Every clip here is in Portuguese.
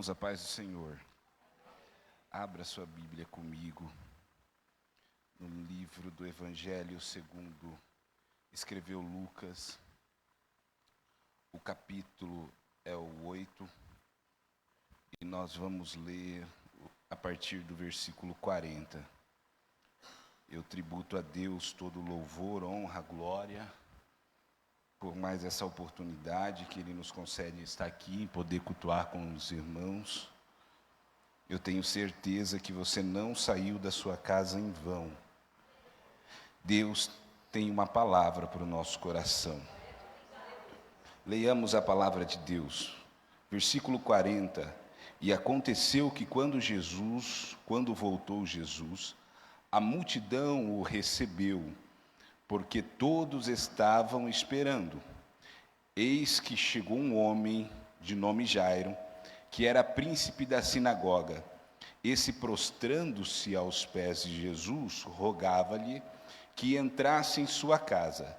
Irmãos, a paz do Senhor. Abra sua Bíblia comigo no livro do Evangelho segundo escreveu Lucas. O capítulo é o 8 e nós vamos ler a partir do versículo 40. Eu tributo a Deus todo louvor, honra, glória, por mais essa oportunidade que Ele nos concede estar aqui e poder cultuar com os irmãos. Eu tenho certeza que você não saiu da sua casa em vão. Deus tem uma palavra para o nosso coração. Leiamos a palavra de Deus. Versículo 40. E aconteceu que quando voltou Jesus, a multidão o recebeu, porque todos estavam esperando. Eis que chegou um homem de nome Jairo, que era príncipe da sinagoga. Esse, prostrando-se aos pés de Jesus, rogava-lhe que entrasse em sua casa,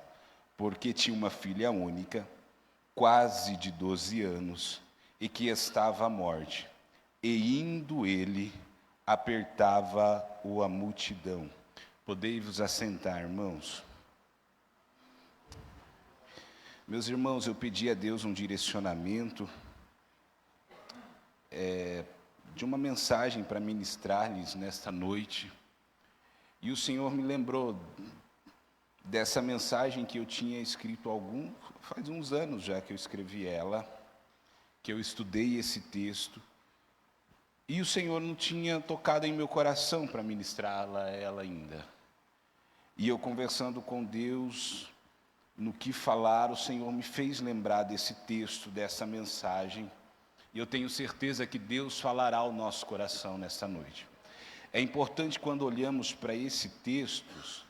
porque tinha uma filha única, quase de 12 anos, e que estava à morte. E indo ele, apertava-o a multidão. Podei-vos assentar, irmãos. Meus irmãos, eu pedi a Deus um direcionamento de uma mensagem para ministrar-lhes nesta noite. E o Senhor me lembrou dessa mensagem que eu tinha escrito faz uns anos já que eu escrevi ela, que eu estudei esse texto. E o Senhor não tinha tocado em meu coração para ministrá-la ela ainda. E eu conversando com Deus, no que falar, o Senhor me fez lembrar desse texto, dessa mensagem. E eu tenho certeza que Deus falará ao nosso coração nesta noite. É importante, quando olhamos para esse texto,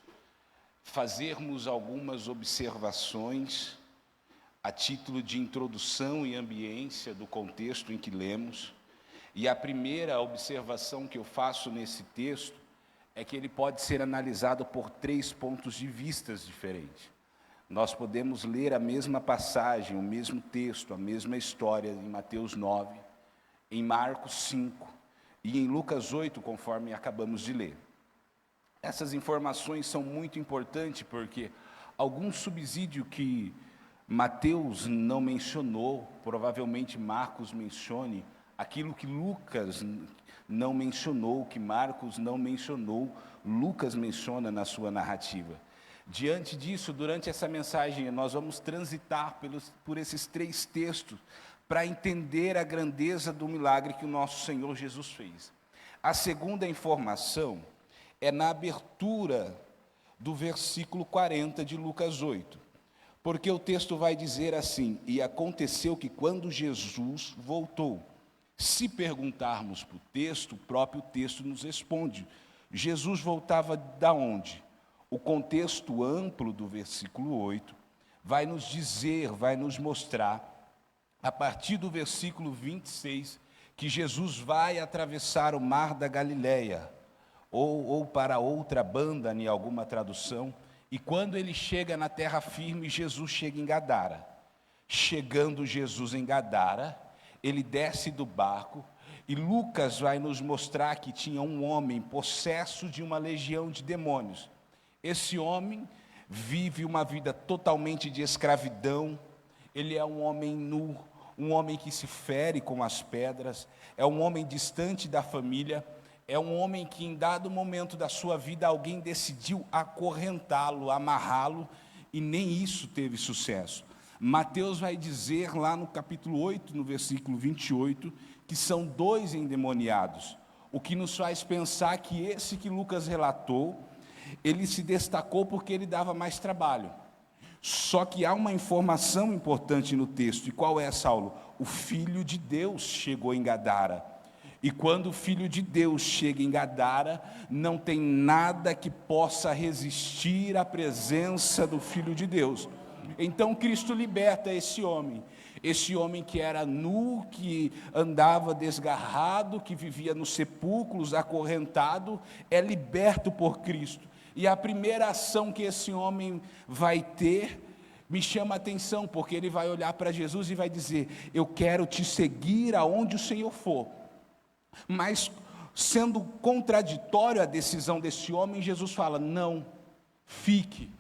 fazermos algumas observações a título de introdução e ambiência do contexto em que lemos. E a primeira observação que eu faço nesse texto é que ele pode ser analisado por 3 pontos de vista diferentes. Nós podemos ler a mesma passagem, o mesmo texto, a mesma história em Mateus 9, em Marcos 5 e em Lucas 8, conforme acabamos de ler. Essas informações são muito importantes porque algum subsídio que Mateus não mencionou, provavelmente Marcos mencione, aquilo que Lucas não mencionou, que Marcos não mencionou, Lucas menciona na sua narrativa. Diante disso, durante essa mensagem, nós vamos transitar por esses 3 textos para entender a grandeza do milagre que o nosso Senhor Jesus fez. A segunda informação é na abertura do versículo 40 de Lucas 8, porque o texto vai dizer assim: e aconteceu que quando Jesus voltou, se perguntarmos para o texto, o próprio texto nos responde. Jesus voltava da onde? O contexto amplo do versículo 8 vai nos dizer, vai nos mostrar, a partir do versículo 26, que Jesus vai atravessar o mar da Galileia, ou para outra banda, em alguma tradução, e quando ele chega na terra firme, Jesus chega em Gadara. Chegando Jesus em Gadara, ele desce do barco, e Lucas vai nos mostrar que tinha um homem possesso de uma legião de demônios. Esse homem vive uma vida totalmente de escravidão, ele é um homem nu, um homem que se fere com as pedras, é um homem distante da família, é um homem que em dado momento da sua vida alguém decidiu acorrentá-lo, amarrá-lo, e nem isso teve sucesso. Mateus vai dizer lá no capítulo 8, no versículo 28, que são 2 endemoniados, o que nos faz pensar que esse que Lucas relatou, ele se destacou porque ele dava mais trabalho. Só que há uma informação importante no texto. E qual é, Saulo? O Filho de Deus chegou em Gadara. E quando o Filho de Deus chega em Gadara, não tem nada que possa resistir à presença do Filho de Deus. Então Cristo liberta esse homem que era nu, que andava desgarrado, que vivia nos sepulcros, acorrentado, é liberto por Cristo. E a primeira ação que esse homem vai ter, Me chama a atenção, porque ele vai olhar para Jesus e vai dizer: eu quero te seguir aonde o Senhor for. Mas, sendo contraditório a decisão desse homem, Jesus fala: não, fique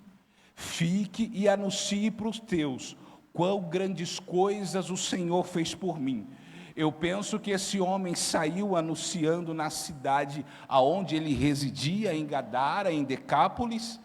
e anuncie para os teus quão grandes coisas o Senhor fez por mim. Eu penso que esse homem saiu anunciando na cidade aonde ele residia, em Gadara, em Decápolis,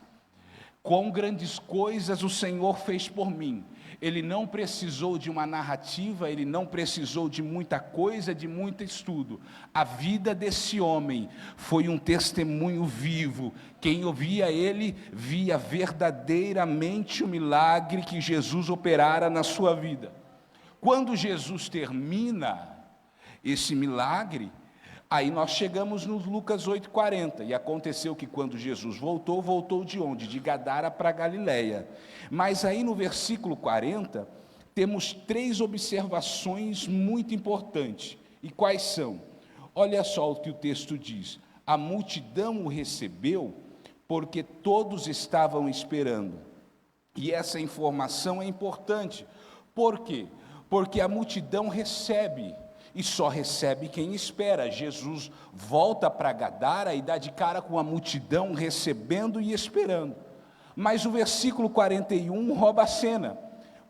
quão grandes coisas o Senhor fez por mim. Ele não precisou de uma narrativa, ele não precisou de muita coisa, de muito estudo. A vida desse homem foi um testemunho vivo. Quem ouvia ele, via verdadeiramente o milagre que Jesus operara na sua vida. Quando Jesus termina esse milagre, aí nós chegamos no Lucas 8,40, e aconteceu que quando Jesus voltou de onde? De Gadara para Galiléia. Mas aí no versículo 40, temos 3 observações muito importantes. E quais são? Olha só o que o texto diz: a multidão o recebeu, porque todos estavam esperando. E essa informação é importante. Por quê? Porque a multidão recebe, e só recebe quem espera. Jesus volta para Gadara e dá de cara com a multidão recebendo e esperando. Mas o versículo 41 rouba a cena,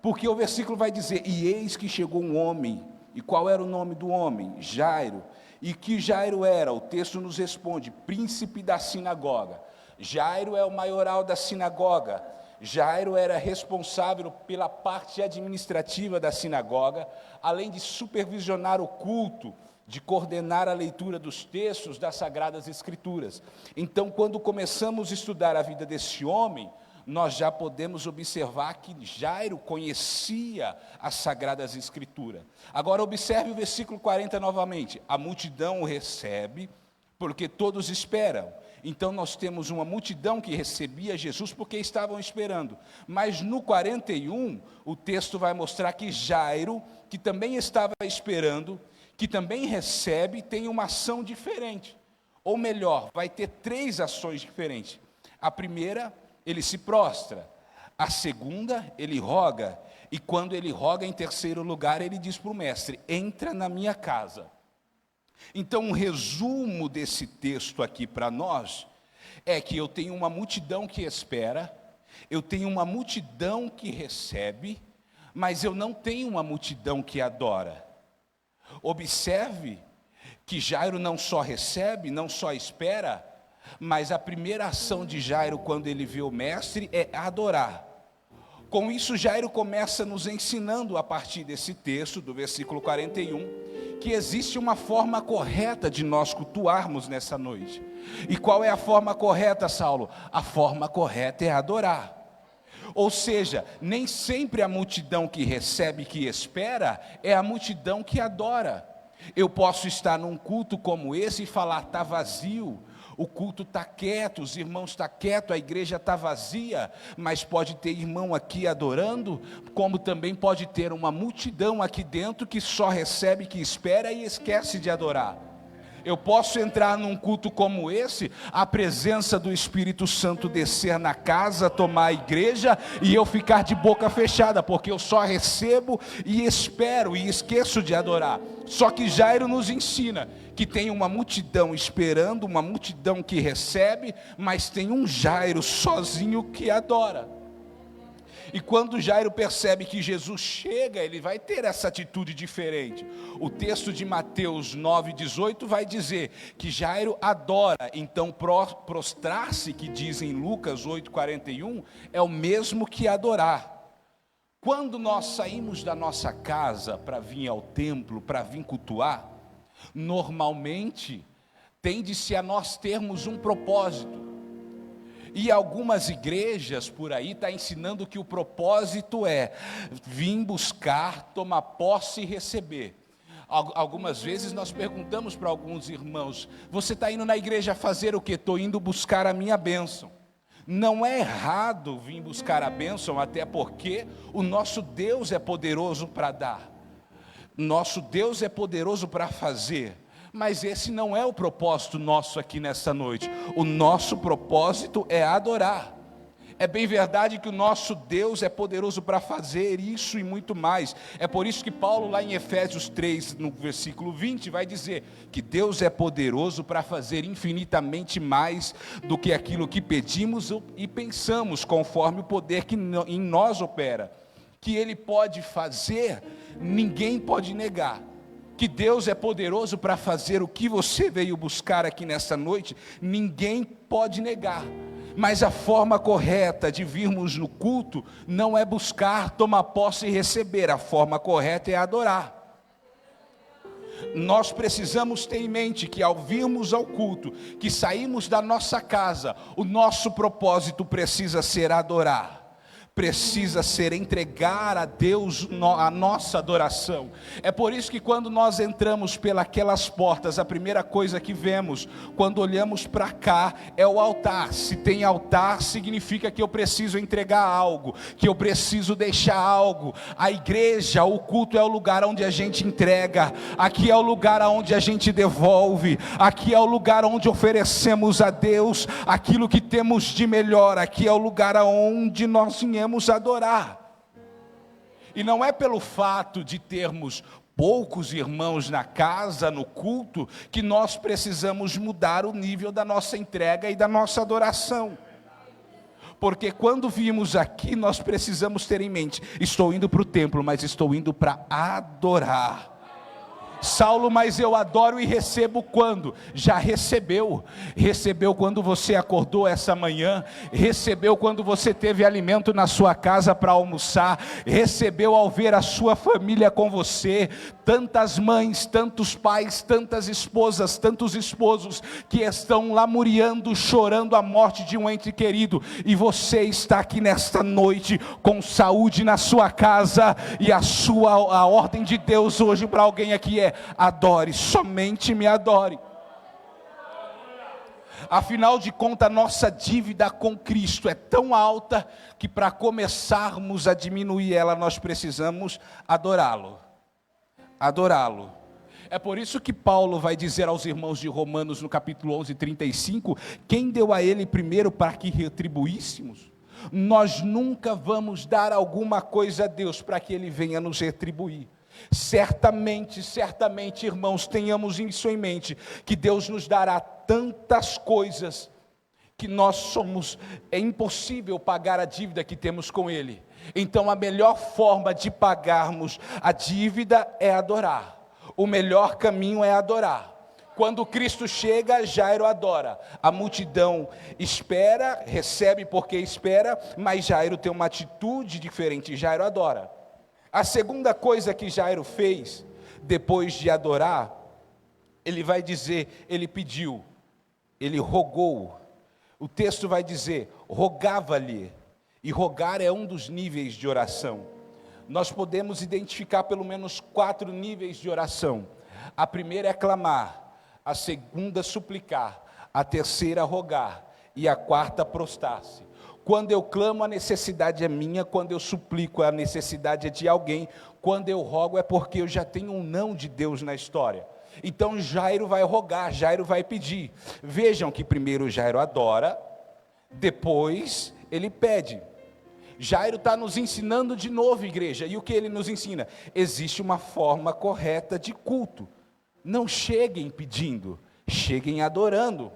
porque o versículo vai dizer: e eis que chegou um homem. E qual era o nome do homem? Jairo. E que Jairo era? O texto nos responde: príncipe da sinagoga. Jairo é o maioral da sinagoga. Jairo era responsável pela parte administrativa da sinagoga, além de supervisionar o culto, de coordenar a leitura dos textos das Sagradas Escrituras. Então, quando começamos a estudar a vida desse homem, nós já podemos observar que Jairo conhecia as Sagradas Escrituras. Agora observe o versículo 40 novamente: a multidão o recebe, porque todos esperam. Então nós temos uma multidão que recebia Jesus porque estavam esperando. Mas no 41, o texto vai mostrar que Jairo, que também estava esperando, que também recebe, tem uma ação diferente. Ou melhor, vai ter 3 ações diferentes. A primeira, ele se prostra. A segunda, ele roga. E quando ele roga, em terceiro lugar, ele diz para o mestre: entra na minha casa. Então, um resumo desse texto aqui para nós é que eu tenho uma multidão que espera, eu tenho uma multidão que recebe, mas eu não tenho uma multidão que adora. Observe que Jairo não só recebe, não só espera, mas a primeira ação de Jairo quando ele vê o mestre é adorar. Com isso, Jairo começa nos ensinando a partir desse texto, do versículo 41, que existe uma forma correta de nós cultuarmos nessa noite. E qual é a forma correta, Saulo? A forma correta é adorar. Ou seja, nem sempre a multidão que recebe, que espera, é a multidão que adora. Eu posso estar num culto como esse e falar: está vazio, o culto está quieto, os irmãos estão quietos, a igreja está vazia, mas pode ter irmão aqui adorando, como também pode ter uma multidão aqui dentro que só recebe, que espera e esquece de adorar. Eu posso entrar num culto como esse, a presença do Espírito Santo descer na casa, tomar a igreja, e eu ficar de boca fechada, porque eu só recebo e espero e esqueço de adorar. Só que Jairo nos ensina que tem uma multidão esperando, uma multidão que recebe, mas tem um Jairo sozinho que adora. E quando Jairo percebe que Jesus chega, ele vai ter essa atitude diferente. O texto de Mateus 9,18 vai dizer que Jairo adora. Então prostrar-se, que diz em Lucas 8,41, é o mesmo que adorar. Quando nós saímos da nossa casa para vir ao templo, para vir cultuar, normalmente tende-se a nós termos um propósito. E algumas igrejas por aí estão ensinando que o propósito é vir buscar, tomar posse e receber. Algumas vezes nós perguntamos para alguns irmãos: você está indo na igreja fazer o quê? Estou indo buscar a minha bênção. Não é errado vir buscar a bênção, até porque o nosso Deus é poderoso para dar. Nosso Deus é poderoso para fazer. Mas esse não é o propósito nosso aqui nessa noite. O nosso propósito é adorar. É bem verdade que o nosso Deus é poderoso para fazer isso e muito mais. É por isso que Paulo, lá em Efésios 3, no versículo 20, vai dizer que Deus é poderoso para fazer infinitamente mais do que aquilo que pedimos e pensamos, conforme o poder que em nós opera. Que Ele pode fazer, ninguém pode negar. Que Deus é poderoso para fazer o que você veio buscar aqui nessa noite, ninguém pode negar. Mas a forma correta de virmos no culto não é buscar, tomar posse e receber. A forma correta é adorar. Nós precisamos ter em mente que ao virmos ao culto, que saímos da nossa casa, o nosso propósito precisa ser adorar. Precisa ser entregar a Deus a nossa adoração. É por isso que quando nós entramos pelas portas, a primeira coisa que vemos, quando olhamos para cá, é o altar. Se tem altar, significa que eu preciso entregar algo, que eu preciso deixar algo. A igreja, o culto é o lugar onde a gente entrega, aqui é o lugar onde a gente devolve, aqui é o lugar onde oferecemos a Deus aquilo que temos de melhor, aqui é o lugar onde nós viemos adorar. E não é pelo fato de termos poucos irmãos na casa, no culto, que nós precisamos mudar o nível da nossa entrega e da nossa adoração. Porque quando vimos aqui, nós precisamos ter em mente, estou indo para o templo, mas estou indo para adorar. Saulo, mas eu adoro e recebo quando? Já recebeu. Recebeu quando você acordou essa manhã, recebeu quando você teve alimento na sua casa para almoçar, recebeu ao ver a sua família com você, tantas mães, tantos pais, tantas esposas, tantos esposos que estão lamuriando, chorando a morte de um ente querido, e você está aqui nesta noite com saúde na sua casa, e a ordem de Deus hoje para alguém aqui é: adore, somente me adore. Afinal de contas, nossa dívida com Cristo é tão alta que para começarmos a diminuir ela, nós precisamos adorá-lo. Adorá-lo. É por isso que Paulo vai dizer aos irmãos de Romanos no capítulo 11, 35, quem deu a ele primeiro para que retribuíssemos? Nós nunca vamos dar alguma coisa a Deus para que Ele venha nos retribuir. Certamente, irmãos, tenhamos isso em mente, que Deus nos dará tantas coisas, que é impossível pagar a dívida que temos com Ele. Então a melhor forma de pagarmos a dívida é adorar. O melhor caminho é adorar. Quando Cristo chega, Jairo adora. A multidão espera, recebe porque espera, mas Jairo tem uma atitude diferente, Jairo adora. A segunda coisa que Jairo fez, depois de adorar, ele vai dizer, ele pediu, ele rogou. O texto vai dizer, rogava-lhe. E rogar é um dos níveis de oração. Nós podemos identificar pelo menos 4 níveis de oração. A primeira é clamar, a segunda suplicar, a terceira rogar e a quarta prostrar-se. Quando eu clamo, a necessidade é minha. Quando eu suplico, a necessidade é de alguém. Quando eu rogo, é porque eu já tenho um não de Deus na história. Então Jairo vai rogar, Jairo vai pedir. Vejam que primeiro Jairo adora, depois ele pede. Jairo está nos ensinando de novo, igreja. E o que ele nos ensina? Existe uma forma correta de culto. Não cheguem pedindo, cheguem adorando.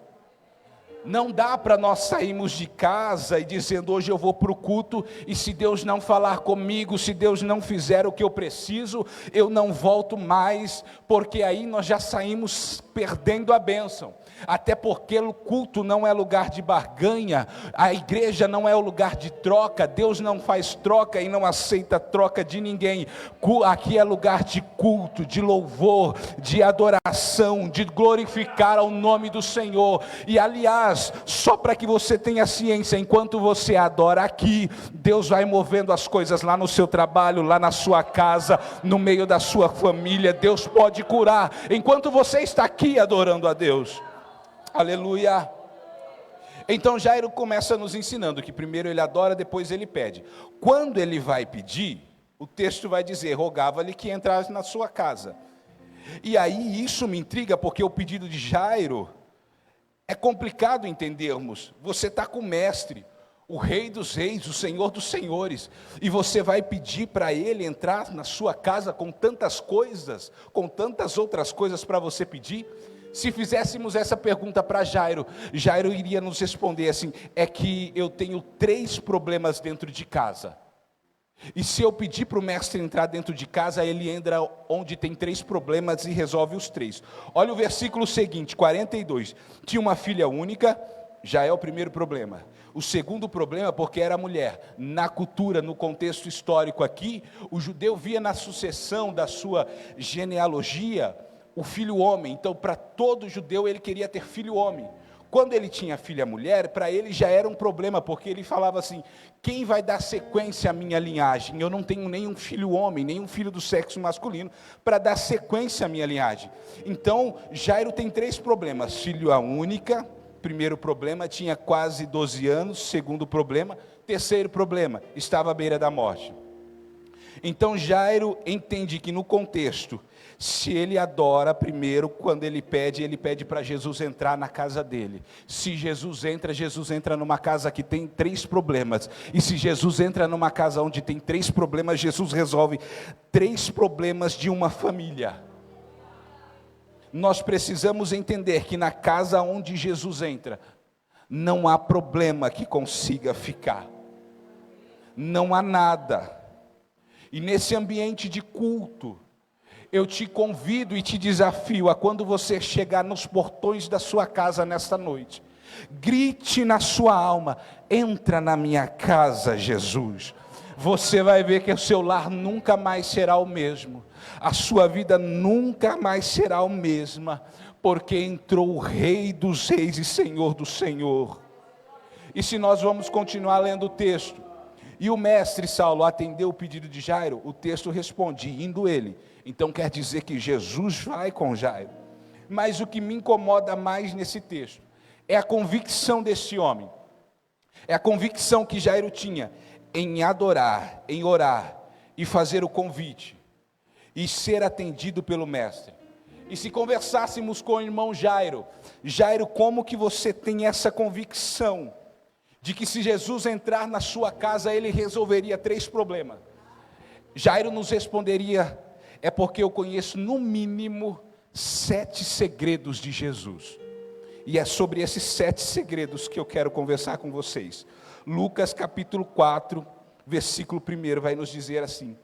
Não dá para nós sairmos de casa e dizendo, hoje eu vou para o culto, e se Deus não falar comigo, se Deus não fizer o que eu preciso, eu não volto mais, porque aí nós já saímos perdendo a bênção. Até porque o culto não é lugar de barganha, a igreja não é o lugar de troca, Deus não faz troca e não aceita troca de ninguém. Aqui é lugar de culto, de louvor, de adoração, de glorificar ao nome do Senhor. E aliás, só para que você tenha ciência, enquanto você adora aqui, Deus vai movendo as coisas lá no seu trabalho, lá na sua casa, no meio da sua família. Deus pode curar, enquanto você está aqui adorando a Deus. Aleluia. Então Jairo começa nos ensinando que primeiro ele adora, depois ele pede. Quando ele vai pedir, o texto vai dizer, rogava-lhe que entrasse na sua casa. E aí isso me intriga, porque o pedido de Jairo é complicado entendermos. Você está com o mestre, o mestre o Rei dos Reis, o Senhor dos Senhores, e você vai pedir para Ele entrar na sua casa com tantas coisas, com tantas outras coisas para você pedir? Se fizéssemos essa pergunta para Jairo, Jairo iria nos responder assim: é que eu tenho 3 problemas dentro de casa, e se eu pedir para o mestre entrar dentro de casa, ele entra onde tem 3 problemas e resolve os 3. Olha o versículo seguinte, 42, tinha uma filha única, já é o primeiro problema. O segundo problema, porque era mulher. Na cultura, no contexto histórico aqui, o judeu via na sucessão da sua genealogia o filho homem. Então, para todo judeu, ele queria ter filho homem. Quando ele tinha filha mulher, para ele já era um problema, porque ele falava assim: quem vai dar sequência à minha linhagem? Eu não tenho nenhum filho homem, nenhum filho do sexo masculino, para dar sequência à minha linhagem. Então, Jairo tem 3 problemas: filha única. Primeiro problema, tinha quase 12 anos. Segundo problema. Terceiro problema, estava à beira da morte. Então Jairo entende que no contexto, se ele adora primeiro, quando ele pede para Jesus entrar na casa dele. Se Jesus entra numa casa que tem 3 problemas. E se Jesus entra numa casa onde tem 3 problemas, Jesus resolve 3 problemas de uma família. Nós precisamos entender que na casa onde Jesus entra, não há problema que consiga ficar. Não há nada. E nesse ambiente de culto, eu te convido e te desafio a, quando você chegar nos portões da sua casa nesta noite, grite na sua alma: entra na minha casa, Jesus. Você vai ver que o seu lar nunca mais será o mesmo. A sua vida nunca mais será a mesma, porque entrou o Rei dos Reis e Senhor do Senhor. E se nós vamos continuar lendo o texto, e o mestre Saulo atendeu o pedido de Jairo, o texto responde: indo ele. Então quer dizer que Jesus vai com Jairo. Mas o que me incomoda mais nesse texto é a convicção desse homem. É a convicção que Jairo tinha em adorar, em orar e fazer o convite e ser atendido pelo mestre. E se conversássemos com o irmão Jairo: Jairo, como que você tem essa convicção de que se Jesus entrar na sua casa, ele resolveria 3 problemas? Jairo nos responderia: é porque eu conheço no mínimo 7 segredos de Jesus. E é sobre esses 7 segredos que eu quero conversar com vocês. Lucas capítulo 4, versículo 1 vai nos dizer assim: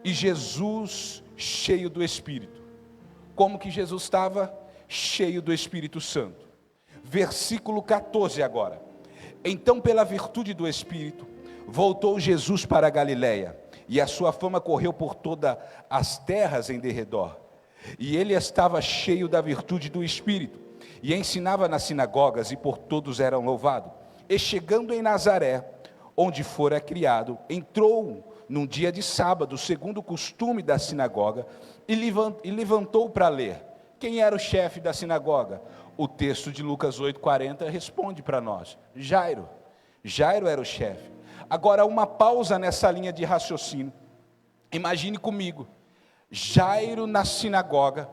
e Jesus cheio do Espírito. Como que Jesus estava? Cheio do Espírito Santo. Versículo 14 agora. Então, pela virtude do Espírito, voltou Jesus para a Galiléia, e a sua fama correu por todas as terras em derredor. E ele estava cheio da virtude do Espírito, e ensinava nas sinagogas, e por todos era louvado. E chegando em Nazaré, onde fora criado, entrou num dia de sábado, segundo o costume da sinagoga, e levantou para ler. Quem era o chefe da sinagoga? O texto de Lucas 8,40 responde para nós: Jairo. Jairo era o chefe. Agora, uma pausa nessa linha de raciocínio. Imagine comigo, Jairo na sinagoga,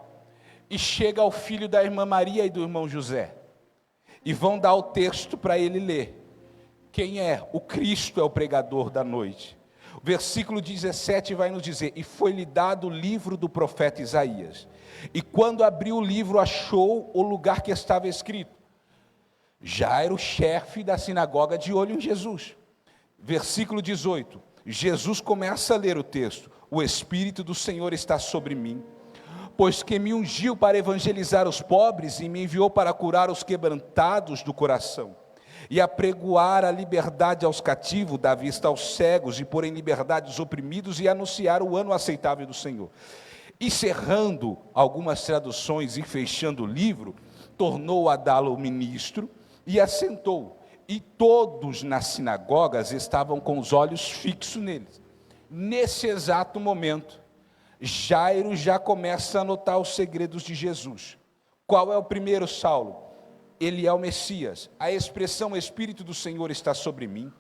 e chega o filho da irmã Maria e do irmão José, e vão dar o texto para ele ler. Quem é? O Cristo é o pregador da noite. O versículo 17 vai nos dizer: e foi-lhe dado o livro do profeta Isaías. E quando abriu o livro, achou o lugar que estava escrito. Jairo, chefe da sinagoga, de olho em Jesus. Versículo 18, Jesus começa a ler o texto: o Espírito do Senhor está sobre mim, pois que me ungiu para evangelizar os pobres, e me enviou para curar os quebrantados do coração, e apregoar a liberdade aos cativos, dar vista aos cegos, e pôr em liberdade os oprimidos, e anunciar o ano aceitável do Senhor. E cerrando algumas traduções e fechando o livro, tornou a dá-lo o ministro, e assentou. E todos nas sinagogas estavam com os olhos fixos neles. Nesse exato momento, Jairo já começa a notar os segredos de Jesus. Qual é o primeiro, Saulo? Ele é o Messias. A expressão Espírito do Senhor está sobre mim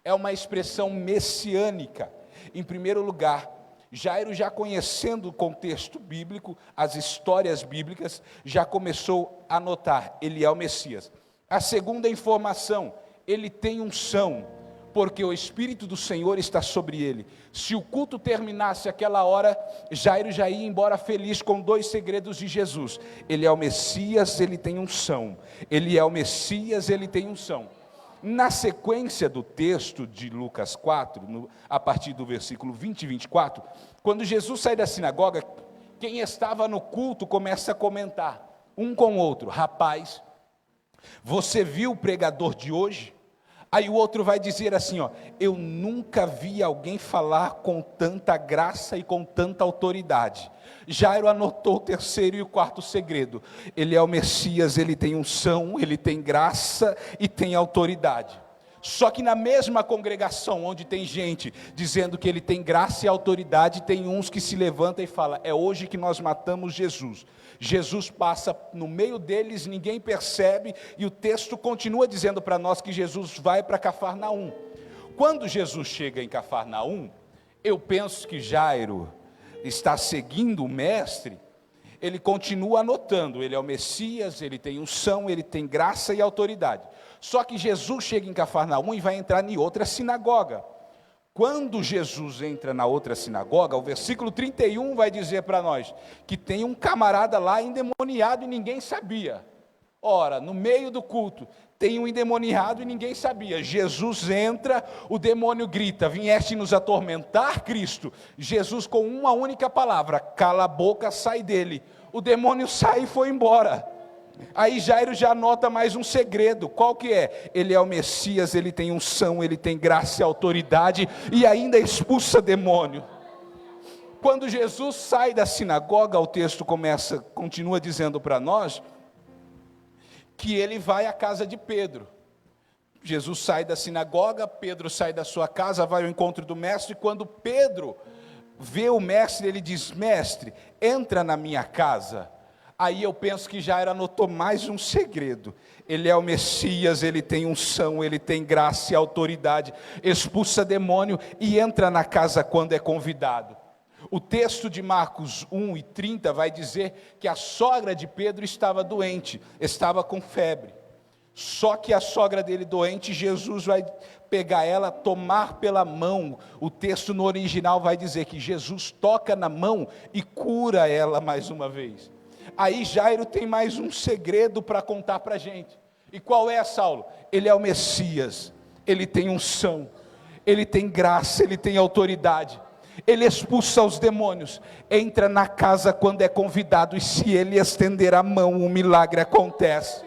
é uma expressão messiânica. Em primeiro lugar, Jairo, já conhecendo o contexto bíblico, as histórias bíblicas, já começou a notar: ele é o Messias. A segunda informação: ele tem unção, porque o Espírito do Senhor está sobre ele. Se o culto terminasse aquela hora, Jairo já ia embora feliz com 2 segredos de Jesus: ele é o Messias, ele tem unção. Ele é o Messias, ele tem unção. Na sequência do texto de Lucas 4, a partir do versículo 20 e 24, quando Jesus sai da sinagoga, quem estava no culto começa a comentar, um com o outro: rapaz, você viu o pregador de hoje? Aí o outro vai dizer assim, eu nunca vi alguém falar com tanta graça e com tanta autoridade. Jairo anotou o 3º e o 4º segredo: ele é o Messias, ele tem unção, ele tem graça e tem autoridade. Só que na mesma congregação, onde tem gente dizendo que ele tem graça e autoridade, tem uns que se levantam e falam: é hoje que nós matamos Jesus. Jesus passa no meio deles, ninguém percebe, e o texto continua dizendo para nós que Jesus vai para Cafarnaum. Quando Jesus chega em Cafarnaum, eu penso que Jairo está seguindo o mestre. Ele continua anotando: ele é o Messias, ele tem unção, ele tem graça e autoridade. Só que Jesus chega em Cafarnaum e vai entrar em outra sinagoga. Quando Jesus entra na outra sinagoga, o versículo 31 vai dizer para nós que tem um camarada lá endemoniado e ninguém sabia. Ora, no meio do culto, tem um endemoniado e ninguém sabia. Jesus entra, o demônio grita: vieste nos atormentar, Cristo? Jesus, com uma única palavra: cala a boca, sai dele. O demônio sai e foi embora. Aí Jairo já anota mais um segredo. Qual que é? Ele é o Messias, ele tem unção, ele tem graça e autoridade, e ainda expulsa demônio. Quando Jesus sai da sinagoga, o texto continua dizendo para nós que ele vai à casa de Pedro. Jesus sai da sinagoga, Pedro sai da sua casa, vai ao encontro do mestre. Quando Pedro vê o mestre, ele diz: mestre, entra na minha casa. Aí eu penso que Jairo anotou mais um segredo: ele é o Messias, ele tem unção, ele tem graça e autoridade, expulsa demônio e entra na casa quando é convidado. O texto de Marcos 1:30 vai dizer que a sogra de Pedro estava doente, estava com febre. Só que a sogra dele doente, Jesus vai pegar ela, tomar pela mão. O texto no original vai dizer que Jesus toca na mão e cura ela mais uma vez. Aí Jairo tem mais um segredo para contar para a gente. E qual é, Saulo? Ele é o Messias, ele tem unção, ele tem graça, ele tem autoridade. Ele expulsa os demônios, entra na casa quando é convidado, e se ele estender a mão, um milagre acontece.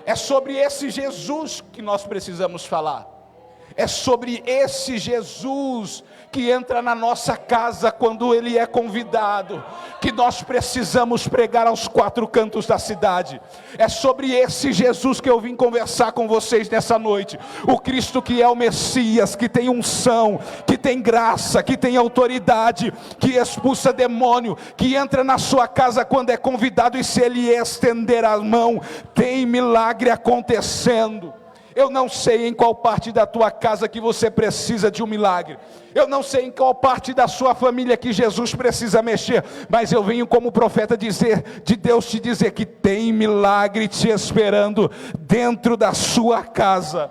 É sobre esse Jesus que nós precisamos falar. É sobre esse Jesus que entra na nossa casa quando ele é convidado, que nós precisamos pregar aos 4 cantos da cidade. É sobre esse Jesus que eu vim conversar com vocês nessa noite. O Cristo que é o Messias, que tem unção, que tem graça, que tem autoridade, que expulsa demônio, que entra na sua casa quando é convidado, e se ele estender a mão, tem milagre acontecendo. Eu não sei em qual parte da tua casa que você precisa de um milagre. Eu não sei em qual parte da sua família que Jesus precisa mexer. Mas eu venho como profeta dizer, de Deus te dizer que tem milagre te esperando dentro da sua casa.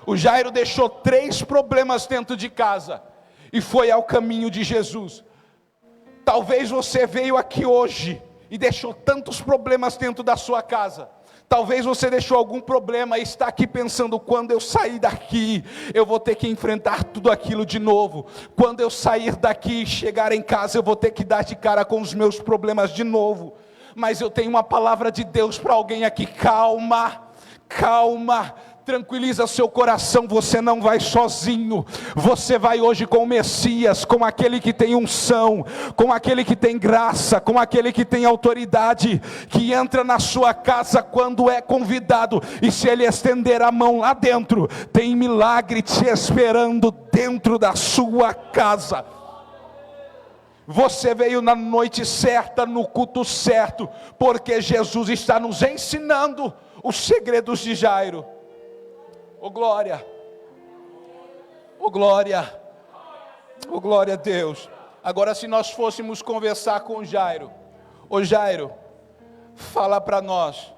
O Jairo deixou 3 problemas dentro de casa e foi ao caminho de Jesus. Talvez você veio aqui hoje e deixou tantos problemas dentro da sua casa. Talvez você deixou algum problema e está aqui pensando: quando eu sair daqui, eu vou ter que enfrentar tudo aquilo de novo. Quando eu sair daqui e chegar em casa, eu vou ter que dar de cara com os meus problemas de novo. Mas eu tenho uma palavra de Deus para alguém aqui: calma, calma. Tranquiliza seu coração, você não vai sozinho. Você vai hoje com o Messias, com aquele que tem unção, com aquele que tem graça, com aquele que tem autoridade, que entra na sua casa quando é convidado, e se ele estender a mão lá dentro, tem milagre te esperando dentro da sua casa. Você veio na noite certa, no culto certo, porque Jesus está nos ensinando os segredos de Jairo. Oh glória, oh glória, oh glória a Deus. Agora, se nós fôssemos conversar com Jairo: ô Jairo, fala para nós,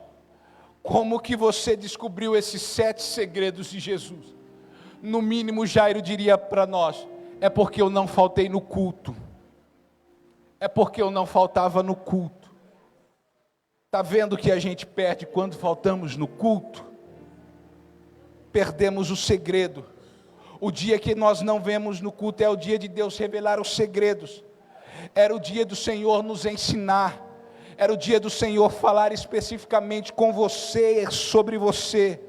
Como que você descobriu esses 7 segredos de Jesus? No mínimo, Jairo diria para nós: é porque eu não faltei no culto. É porque eu não faltava no culto. Está vendo que a gente perde quando faltamos no culto? Perdemos o segredo. O dia que nós não vemos no culto é o dia de Deus revelar os segredos. Era o dia do Senhor nos ensinar. Era o dia do Senhor falar especificamente com você, sobre você.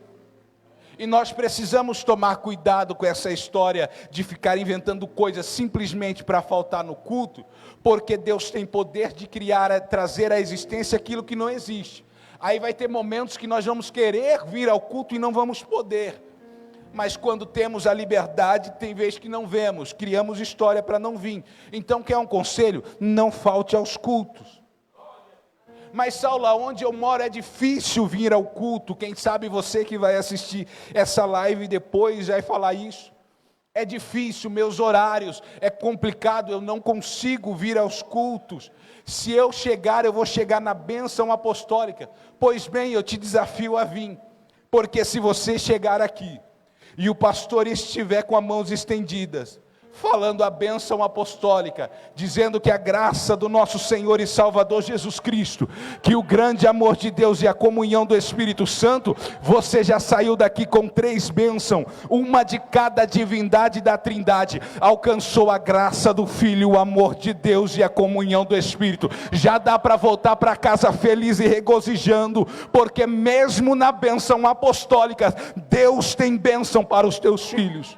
E nós precisamos tomar cuidado com essa história de ficar inventando coisas simplesmente para faltar no culto, porque Deus tem poder de criar, trazer à existência aquilo que não existe. Aí vai ter momentos que nós vamos querer vir ao culto e não vamos poder. Mas quando temos a liberdade, tem vezes que não vemos, criamos história para não vir. Então, quer um conselho? Não falte aos cultos. Mas Saulo, onde eu moro é difícil vir ao culto. Quem sabe você que vai assistir essa live depois vai falar isso. É difícil, meus horários, é complicado, eu não consigo vir aos cultos. Se eu chegar, eu vou chegar na bênção apostólica. Pois bem, eu te desafio a vir. Porque se você chegar aqui e o pastor estiver com as mãos estendidas, falando a bênção apostólica, dizendo que a graça do nosso Senhor e Salvador Jesus Cristo, que o grande amor de Deus e a comunhão do Espírito Santo, você já saiu daqui com 3 bênçãos, uma de cada divindade da Trindade, alcançou a graça do Filho, o amor de Deus e a comunhão do Espírito, já dá para voltar para casa feliz e regozijando, porque mesmo na bênção apostólica, Deus tem bênção para os teus filhos.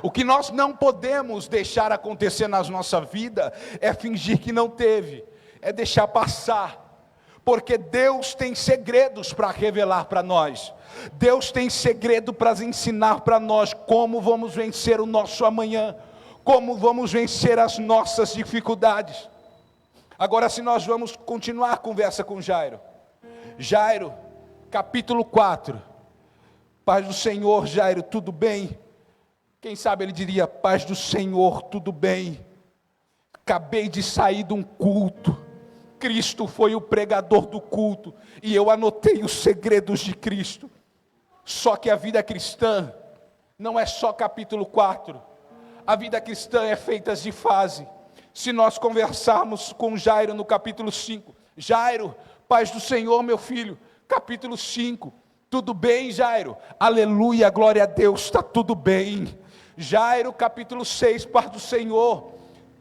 O que nós não podemos deixar acontecer na nossa vida é fingir que não teve, é deixar passar, porque Deus tem segredos para revelar para nós, Deus tem segredo para ensinar para nós como vamos vencer o nosso amanhã, como vamos vencer as nossas dificuldades. Agora, se nós vamos continuar a conversa com Jairo, capítulo 4, paz do Senhor, Jairo, tudo bem? Quem sabe ele diria: paz do Senhor, tudo bem? Acabei de sair de um culto, Cristo foi o pregador do culto, e eu anotei os segredos de Cristo. Só que a vida cristã não é só capítulo 4, a vida cristã é feita de fase. Se nós conversarmos com Jairo no capítulo 5, Jairo, paz do Senhor, meu filho, capítulo 5, tudo bem, Jairo? Aleluia, glória a Deus, está tudo bem. Jairo, capítulo 6, paz do Senhor,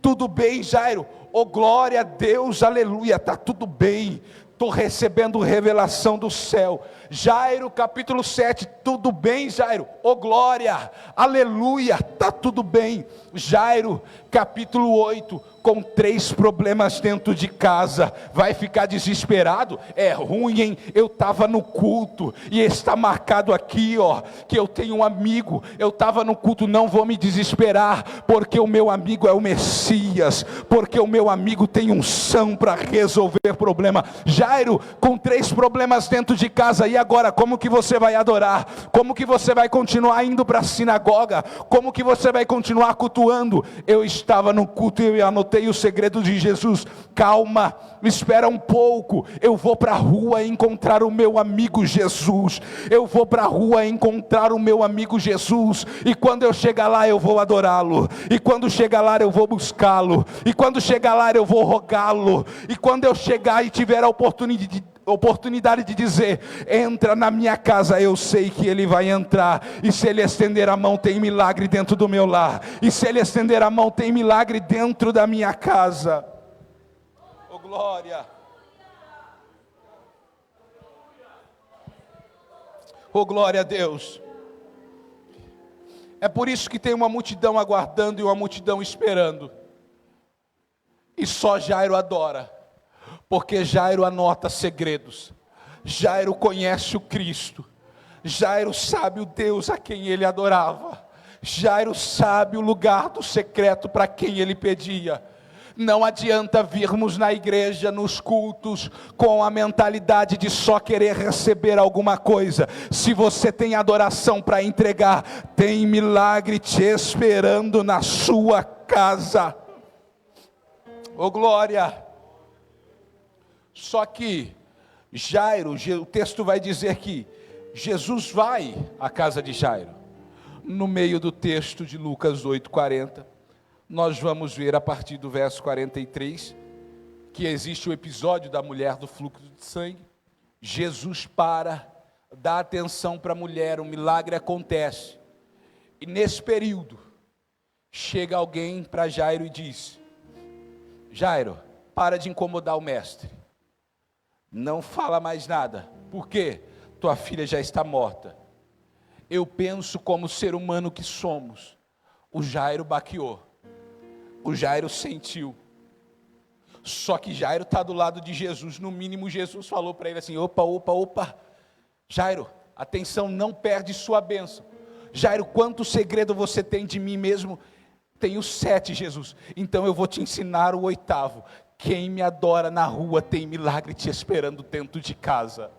tudo bem, Jairo? Oh, glória a Deus, aleluia, está tudo bem, estou recebendo revelação do céu. Jairo, capítulo 7, tudo bem, Jairo? Oh, glória, aleluia, está tudo bem. Jairo, capítulo 8, com 3 problemas dentro de casa, vai ficar desesperado? É ruim, hein? Eu estava no culto, e está marcado aqui, ó, que eu tenho um amigo, eu estava no culto, não vou me desesperar, porque o meu amigo é o Messias, porque o meu amigo tem unção para resolver problema. Jairo, com 3 problemas dentro de casa, e agora, como que você vai adorar? Como que você vai continuar indo para a sinagoga? Como que você vai continuar cultuando? Eu estava no culto e eu anotei o segredo de Jesus. Calma, espera um pouco, eu vou para a rua encontrar o meu amigo Jesus, eu vou para a rua encontrar o meu amigo Jesus, e quando eu chegar lá eu vou adorá-lo, e quando chegar lá eu vou buscá-lo, e quando chegar lá eu vou rogá-lo, e quando eu chegar e tiver a oportunidade de dizer: entra na minha casa, eu sei que ele vai entrar, e se ele estender a mão tem milagre dentro do meu lar, e se ele estender a mão tem milagre dentro da minha casa. Oh, glória, oh, glória a Deus. É por isso que tem uma multidão aguardando e uma multidão esperando, e só Jairo adora, porque Jairo anota segredos, Jairo conhece o Cristo, Jairo sabe o Deus a quem ele adorava, Jairo sabe o lugar do secreto para quem ele pedia. Não adianta virmos na igreja, nos cultos, com a mentalidade de só querer receber alguma coisa. Se você tem adoração para entregar, tem milagre te esperando na sua casa. Oh, glória! Só que Jairo, o texto vai dizer que Jesus vai à casa de Jairo. No meio do texto de Lucas 8:40, nós vamos ver a partir do verso 43, que existe o episódio da mulher do fluxo de sangue. Jesus dá atenção para a mulher, um milagre acontece. E nesse período, chega alguém para Jairo e diz: Jairo, para de incomodar o mestre. Não fala mais nada. Por quê? Tua filha já está morta. Eu penso como ser humano que somos. O Jairo baqueou. O Jairo sentiu. Só que Jairo está do lado de Jesus. No mínimo Jesus falou para ele assim: opa. Jairo, atenção, não perde sua bênção. Jairo, quanto segredo você tem de mim mesmo? Tenho 7, Jesus. Então eu vou te ensinar o 8º. Quem me adora na rua tem milagre te esperando dentro de casa.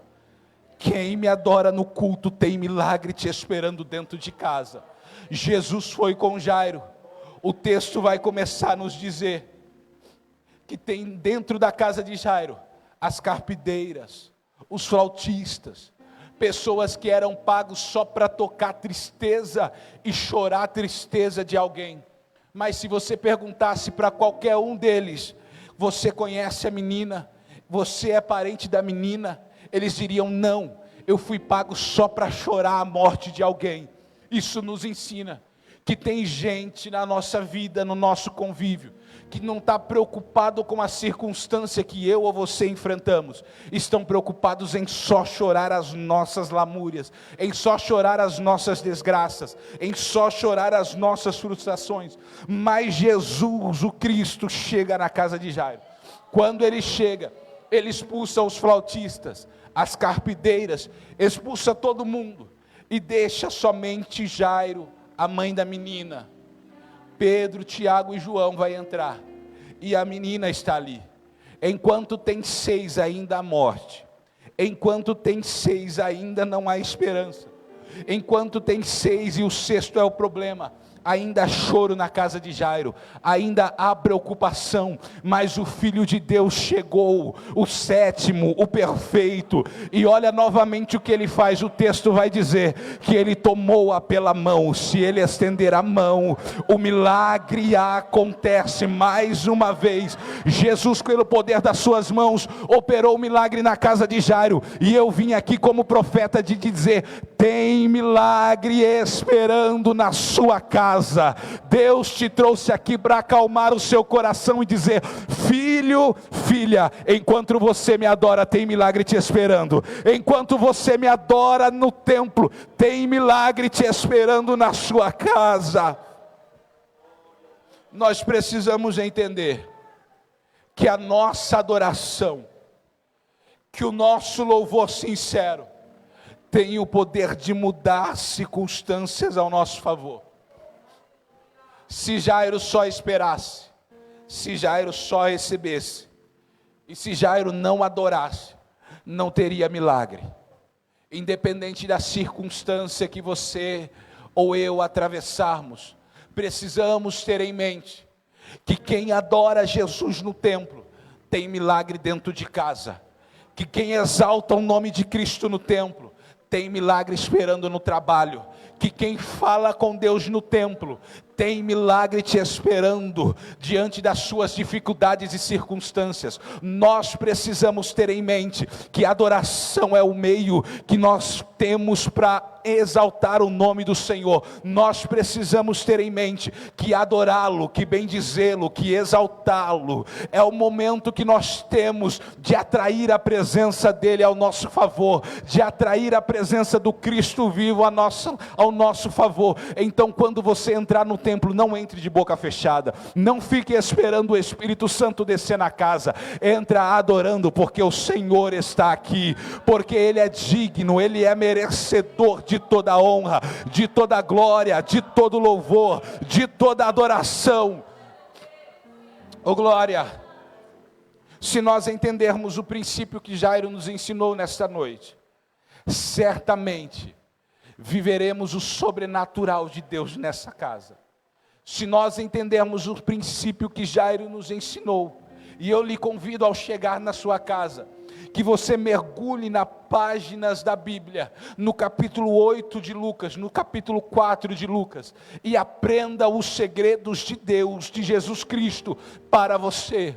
Quem me adora no culto tem milagre te esperando dentro de casa. Jesus foi com Jairo. O texto vai começar a nos dizer que tem dentro da casa de Jairo as carpideiras, os flautistas, pessoas que eram pagos só para tocar tristeza e chorar a tristeza de alguém. Mas se você perguntasse para qualquer um deles: você conhece a menina? Você é parente da menina? Eles diriam: não, eu fui pago só para chorar a morte de alguém. Isso nos ensina que tem gente na nossa vida, no nosso convívio, que não está preocupado com a circunstância que eu ou você enfrentamos, estão preocupados em só chorar as nossas lamúrias, em só chorar as nossas desgraças, em só chorar as nossas frustrações. Mas Jesus, o Cristo, chega na casa de Jairo. Quando ele chega, ele expulsa os flautistas, as carpideiras, expulsa todo mundo, e deixa somente Jairo, a mãe da menina. Pedro, Tiago e João vai entrar, e a menina está ali. Enquanto tem 6 ainda há morte, enquanto tem 6 ainda não há esperança, enquanto tem 6 e o 6º é o problema, ainda há choro na casa de Jairo, ainda há preocupação, mas o Filho de Deus chegou, o 7º, o perfeito, e olha novamente o que ele faz. O texto vai dizer que ele tomou-a pela mão. Se ele estender a mão, o milagre acontece. Mais uma vez, Jesus, pelo poder das suas mãos, operou o milagre na casa de Jairo, e eu vim aqui como profeta de dizer: tem milagre esperando na sua casa. Deus te trouxe aqui para acalmar o seu coração e dizer: filho, filha, enquanto você me adora, tem milagre te esperando. Enquanto você me adora no templo, tem milagre te esperando na sua casa. Nós precisamos entender que a nossa adoração, que o nosso louvor sincero, tem o poder de mudar circunstâncias ao nosso favor. Se Jairo só esperasse, se Jairo só recebesse, e se Jairo não adorasse, não teria milagre. Independente da circunstância que você ou eu atravessarmos, precisamos ter em mente que quem adora Jesus no templo, tem milagre dentro de casa. Que quem exalta o nome de Cristo no templo, tem milagre esperando no trabalho. Que quem fala com Deus no templo, tem milagre te esperando diante das suas dificuldades e circunstâncias. Nós precisamos ter em mente que a adoração é o meio que nós temos para exaltar o nome do Senhor. Nós precisamos ter em mente que adorá-lo, que bendizê-lo, que exaltá-lo é o momento que nós temos de atrair a presença dele ao nosso favor, de atrair a presença do Cristo vivo ao nosso favor. Então, quando você entrar no templo, não entre de boca fechada, não fique esperando o Espírito Santo descer na casa. Entra adorando, porque o Senhor está aqui, porque Ele é digno, Ele é merecedor de toda a honra, de toda a glória, de todo louvor, de toda adoração. Oh glória! Se nós entendermos o princípio que Jairo nos ensinou nesta noite, certamente viveremos o sobrenatural de Deus nessa casa. Se nós entendermos o princípio que Jairo nos ensinou, e eu lhe convido ao chegar na sua casa, que você mergulhe nas páginas da Bíblia, no capítulo 8 de Lucas, no capítulo 4 de Lucas, e aprenda os segredos de Deus, de Jesus Cristo, para você.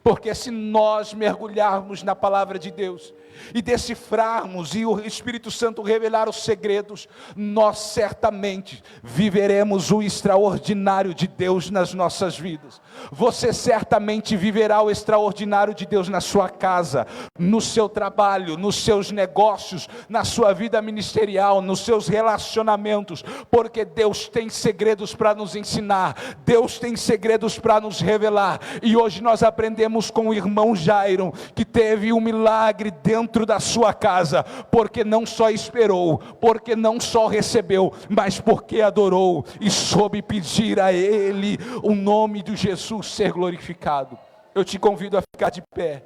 Porque se nós mergulharmos na palavra de Deus, e decifrarmos, e o Espírito Santo revelar os segredos, nós certamente viveremos o extraordinário de Deus nas nossas vidas. Você certamente viverá o extraordinário de Deus na sua casa, no seu trabalho, nos seus negócios, na sua vida ministerial, nos seus relacionamentos, porque Deus tem segredos para nos ensinar, Deus tem segredos para nos revelar. E hoje nós aprendemos com o irmão Jairo, que teve um milagre dentro da sua casa, porque não só esperou, porque não só recebeu, mas porque adorou e soube pedir a Ele o nome de Jesus ser glorificado. Eu te convido a ficar de pé.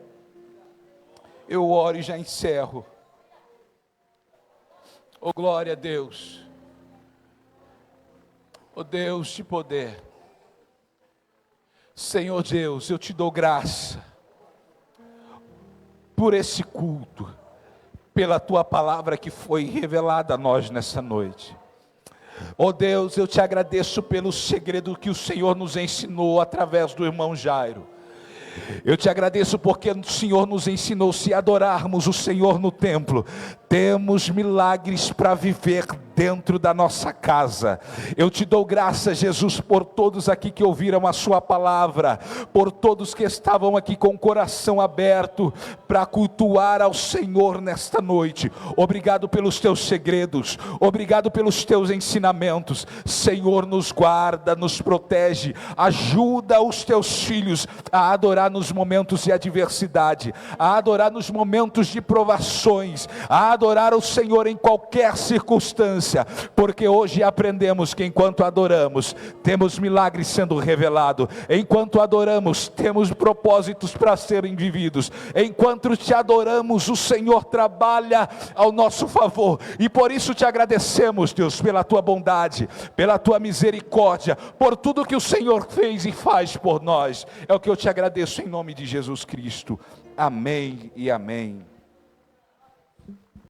Eu oro e já encerro. Oh, glória a Deus. Oh, Deus de poder. Senhor Deus, eu te dou graça por esse culto, pela tua palavra que foi revelada a nós nessa noite. Oh Deus, eu te agradeço pelo segredo que o Senhor nos ensinou através do irmão Jairo. Eu te agradeço porque o Senhor nos ensinou, se adorarmos o Senhor no templo, temos milagres para viver dentro da nossa casa. Eu te dou graças, Jesus, por todos aqui que ouviram a sua palavra, por todos que estavam aqui com o coração aberto para cultuar ao Senhor nesta noite. Obrigado pelos teus segredos, obrigado pelos teus ensinamentos. Senhor, nos guarda, nos protege, ajuda os teus filhos a adorar nos momentos de adversidade, a adorar nos momentos de provações, a adorar o Senhor em qualquer circunstância, porque hoje aprendemos que enquanto adoramos, temos milagres sendo revelados, enquanto adoramos, temos propósitos para serem vividos, enquanto te adoramos, o Senhor trabalha ao nosso favor, e por isso te agradecemos, Deus, pela tua bondade, pela tua misericórdia, por tudo que o Senhor fez e faz por nós. É o que eu te agradeço em nome de Jesus Cristo. Amém e amém.